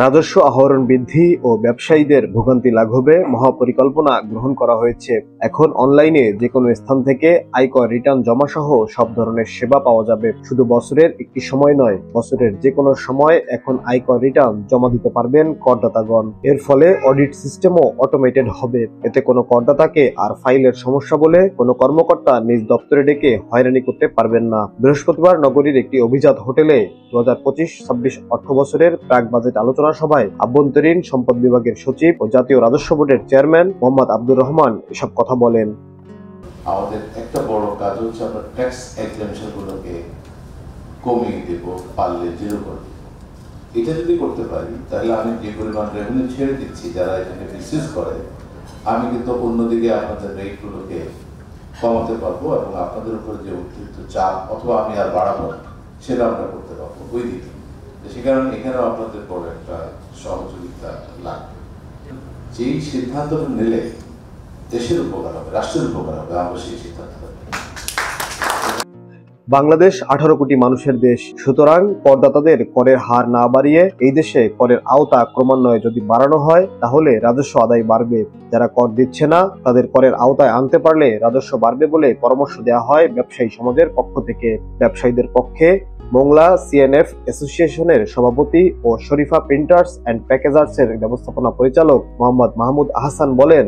রাজস্ব আহরণ বৃদ্ধি ও ব্যবসায়ীদের ভোগান্তি লাঘবে মহাপরিকল্পনা গ্রহণ করা হয়েছে। এখন অনলাইনে যেকোনো স্থান থেকে আয়কর রিটার্ন জমা সহ সব ধরনের সেবা পাওয়া যাবে। শুধু বছরের একটি সময় নয়, বছরের যেকোনো সময় এখন আয়কর রিটার্ন জমা দিতে পারবেন করদাতাগণ। এর ফলে অডিট সিস্টেমও অটোমেটেড হবে। এতে কোনো করদাতাকে আর ফাইলের সমস্যা বলে কোনো কর্মকর্তা নিজ দপ্তরে ডেকে হয়রানি করতে পারবেন না। বৃহস্পতিবার নগরীর একটি অভিজাত হোটেলে 2025-26 অর্থ বছরের প্রাক বাজেট আলোচনা সভায় আভ্যন্তরীণ সম্পদ বিভাগের সচিব ও জাতীয় রাজস্ব বোর্ডের চেয়ারম্যান মোহাম্মদ আব্দুর রহমান এসব কথা বলেন। আমাদের একটা বড় কাজ হচ্ছে আমরা ট্যাক্স এক্সামশন গুলোকে কমিয়ে দেব, পারলে জিরো করব। এটা যদি করতে পারি তাহলে আমি যে পরিমাণ রেভিনিউ ছেড়ে দিচ্ছি যারা এখানে বিজনেস করে, আমি কিন্তু অন্যদিকে আপনাদের রেটগুলোকে কমাতে পারবো এবং আপনাদের উপর যে অতিরিক্ত চাপ অথবা আমি আর বাড়াবো সেটা আমরা করতে পারবো ওই দিকে। সে কারণে এখানেও আপনাদের বড় একটা সহযোগিতা লাগবে। যেই সিদ্ধান্ত নিলে দেশের উপকার হবে, রাষ্ট্রের উপকার হবে, আমরা সেই সিদ্ধান্ত। বাংলাদেশ 18 কোটি মানুষের দেশ, সুতরাং করদাতাদের করের হার না বাড়িয়ে এই দেশে করের আওতা ক্রমান্বয়ে যদি বাড়ানো হয় তাহলে রাজস্ব আদায় বাড়বে। যারা কর দিচ্ছে না তাদের করের আওতায় আনতে পারলে রাজস্ব বাড়বে বলে পরামর্শ দেওয়া হয় ব্যবসায়ী সমাজের পক্ষ থেকে। ব্যবসায়ীদের পক্ষে মোংলা সিএনএফ অ্যাসোসিয়েশনের সভাপতি ও শরীফা প্রিন্টার্স অ্যান্ড প্যাকেজার্স এর ব্যবস্থাপনা পরিচালক মোহাম্মদ মাহমুদ আহসান বলেন,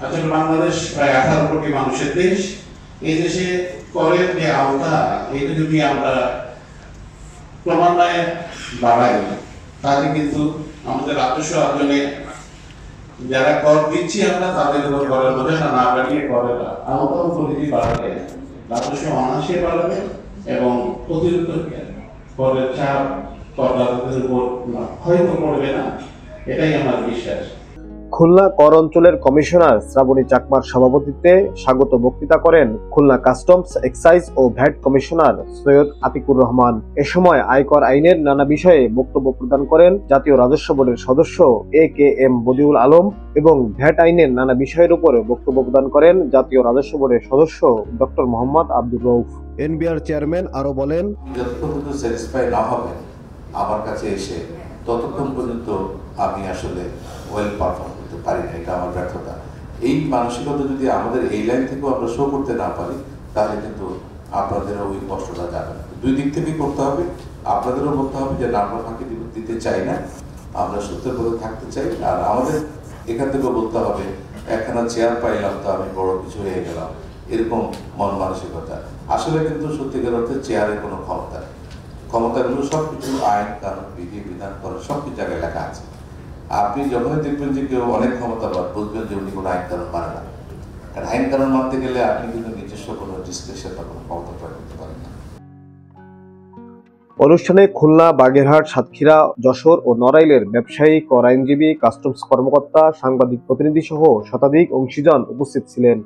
আসলে বাংলাদেশ প্রায় 18 কোটি মানুষের দেশ। এই দেশে করের যে আওতা এটা যদি আমরা ক্রমান্বয়ে বাড়াই তাহলে কিন্তু আমাদের রাজস্ব অর্জনে যারা কর দিচ্ছি আমরা তাদের উপর করের বোঝা না বাড়িয়ে করের আওতাও পরিধি বাড়ালে রাজস্ব অনায়াসে বাড়বে এবং অতিরিক্ত করের চাপ করদাতাদের উপর হয়তো পড়বে না, এটাই আমার বিশ্বাস। খুলনা কর অঞ্চলের কমিশনার শ্রাবণী চাকমার সভাপতিত্বে স্বাগত বক্তৃতা করেন খুলনা কাস্টমস, এক্সাইজ ও ভ্যাট কমিশনার সৈয়দ আতিকুর রহমান। এ সময় আয়কর আইনের নানা বিষয়ে বক্তব্য প্রদান করেন জাতীয় রাজস্ব বোর্ডের সদস্য AKM বদিউল আলম এবং ভ্যাট আইনের নানা বিষয়ের উপর বক্তব্য প্রদান করেন জাতীয় রাজস্ব বোর্ডের সদস্য doctor Mohammad Abdur Rauf. NBR chairman আরো বলেন, যতক্ষণ পর্যন্ত স্যাটিসফাই না হবে আমার কাছে এসে ততক্ষণ পর্যন্ত আমি আসলে ওয়েল পারফর্ম করতে পারি না, এটা আমার ব্যর্থতা। এই মানসিকতা যদি আমাদের এই লাইন থেকেও আমরা শো করতে না পারি তাহলে কিন্তু আপনাদেরও ওই কষ্টটা যাবে না। দুই দিক থেকেই করতে হবে, আপনাদেরও বলতে হবে যে আমরা ফাঁকি দিতে চাই না, আমরা সত্যের পথে থাকতে চাই। আর আমাদের এখান থেকেও বলতে হবে একখানা চেয়ার পাইলাম তো আমি বড় কিছু হয়ে গেলাম, এরকম মন মানসিকতা। আসলে কিন্তু সত্যিকার অর্থে চেয়ারের কোনো ক্ষমতা নেই। ক্ষমতাগুলো সবকিছু আইন, কানুন, বিধি, বিধান করার সবকিছু জায়গায় লেখা আছে। আপনি যখনই দেখবেন যে কেউ অনেক ক্ষমতাবান, বুঝবেন যে উনি কোনো আইন কানুন মানে না। কারণ আইন কানুন মানতে গেলে আপনি কিন্তু নিজস্ব কোনো ডিসক্রিপশন বা কোনো ক্ষমতা প্রয়োগ করতে পারেন না। অনুষ্ঠানে খুলনা, বাগেরহাট, সাতক্ষীরা, যশোর ও নড়াইলের ব্যবসায়ী, কর আইনজীবী, কাস্টমস কর্মকর্তা, সাংবাদিক প্রতিনিধি সহ শতাধিক অংশীজন উপস্থিত ছিলেন।